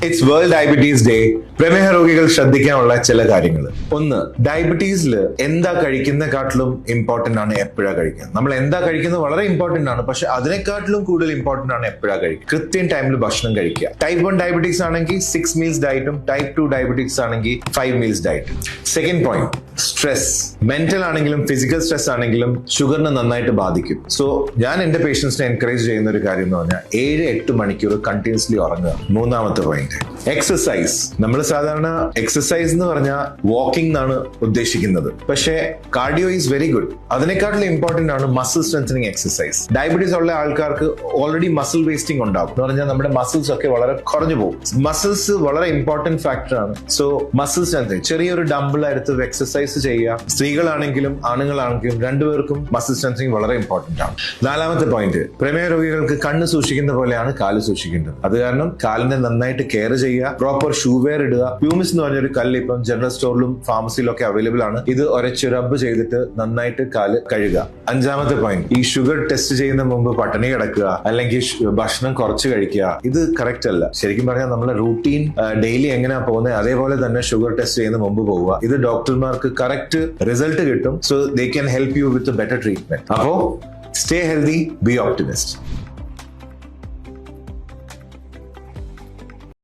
It's world diabetes day. പ്രമേഹ രോഗികൾ ശ്രദ്ധിക്കാനുള്ള ചില കാര്യങ്ങൾ. ഒന്ന്, ഡയബറ്റീസിൽ എന്താ കഴിക്കുന്നതിനെക്കാട്ടിലും ഇമ്പോർട്ടന്റ് ആണ് എപ്പോഴാ കഴിക്കുന്നത്. നമ്മൾ എന്താ കഴിക്കുന്നത് വളരെ ഇമ്പോർട്ടന്റ് ആണ്, പക്ഷെ അതിനെക്കാട്ടിലും കൂടുതൽ ഇമ്പോർട്ടന്റ് ആണ് എപ്പോഴാ കഴിക്കുക. കൃത്യം ടൈമിൽ ഭക്ഷണം കഴിക്കുക. ടൈപ്പ് 1 ഡയബറ്റീസ് ആണെങ്കിൽ 6 മീൽസ് ഡയറ്റും, ടൈപ്പ് 2 ഡയബറ്റീസ് ആണെങ്കിൽ 5 മീൽസ് ഡയറ്റും. Second point, stress. മെന്റൽ ആണെങ്കിലും ഫിസിക്കൽ സ്ട്രെസ് ആണെങ്കിലും ഷുഗറിനെ നന്നായിട്ട് ബാധിക്കും. സോ ഞാൻ എന്റെ പേഷ്യൻസിനെ എൻകറേജ് ചെയ്യുന്ന ഒരു കാര്യം എന്ന് പറഞ്ഞാൽ 7-8 മണിക്കൂർ കണ്ടിന്യൂസ്ലി ഉറങ്ങുക. മൂന്നാമത്തെ പോയിന്റ്, എക്സസൈസ്. നമ്മൾ സാധാരണ എക്സസൈസ് എന്ന് പറഞ്ഞാൽ വാക്കിംഗ് എന്നാണ് ഉദ്ദേശിക്കുന്നത്, പക്ഷേ കാർഡിയോ ഈസ് വെരി ഗുഡ്. അതിനെക്കാട്ടിലും ഇമ്പോർട്ടന്റ് ആണ് മസിൽ സ്ട്രെങ്തനിങ് എക്സസൈസ്. ഡയബറ്റീസ് ഉള്ള ആൾക്കാർക്ക് ഓൾറെഡി മസിൽ വേസ്റ്റിംഗ് ഉണ്ടാവും എന്ന് പറഞ്ഞാൽ നമ്മുടെ മസിൽസ് ഒക്കെ വളരെ കുറഞ്ഞു പോകും. മസിൽസ് വളരെ ഇമ്പോർട്ടന്റ് ഫാക്ടർ ആണ്. സോ മസിൽ സ്ട്രെങ്തനിങ്, ചെറിയൊരു ഡംബിൾ എടുത്ത് എക്സസൈസ് ചെയ്യുക. സ്ത്രീകളാണെങ്കിലും ആണുങ്ങളാണെങ്കിലും രണ്ടുപേർക്കും മസിൽ സ്ട്രെങ്തനിങ് വളരെ ഇമ്പോർട്ടന്റ് ആണ്. നാലാമത്തെ പോയിന്റ്, പ്രമേഹ രോഗികൾക്ക് കണ്ണ് സൂക്ഷിക്കുന്ന പോലെയാണ് കാല് സൂക്ഷിക്കേണ്ടത്. അത് കാരണം കാലിനെ നന്നായിട്ട് കെയർ ചെയ്യുക, പ്രോപ്പർ ഷൂ വെയർ ഇടുക. പ്യൂമിസ് എന്ന് പറഞ്ഞൊരു കല്ല് ഇപ്പം ജനറൽ സ്റ്റോറിലും ഫാർമസിയിലും ഒക്കെ അവൈലബിൾ ആണ്. ഇത് ഒരച്ച് റബ്ബ് ചെയ്തിട്ട് നന്നായിട്ട് കാല് കഴുകുക. അഞ്ചാമത്തെ പോയിന്റ്, ഈ ഷുഗർ ടെസ്റ്റ് ചെയ്യുന്ന മുമ്പ് പട്ടിണി കിടക്കുക അല്ലെങ്കിൽ ഭക്ഷണം കുറച്ച് കഴിക്കുക, ഇത് കറക്റ്റ് അല്ല. ശരിക്കും പറഞ്ഞാൽ നമ്മളെ റൂട്ടീൻ ഡെയിലി എങ്ങനെയാ പോകുന്നത് അതേപോലെ തന്നെ ഷുഗർ ടെസ്റ്റ് ചെയ്യുന്ന മുമ്പ് പോവുക. ഇത് ഡോക്ടർമാർക്ക് കറക്റ്റ് റിസൾട്ട് കിട്ടും. So they can help you with better treatment. അപ്പോ സ്റ്റേ ഹെൽതി, ബി ഓപ്റ്റിമിസ്റ്റ്.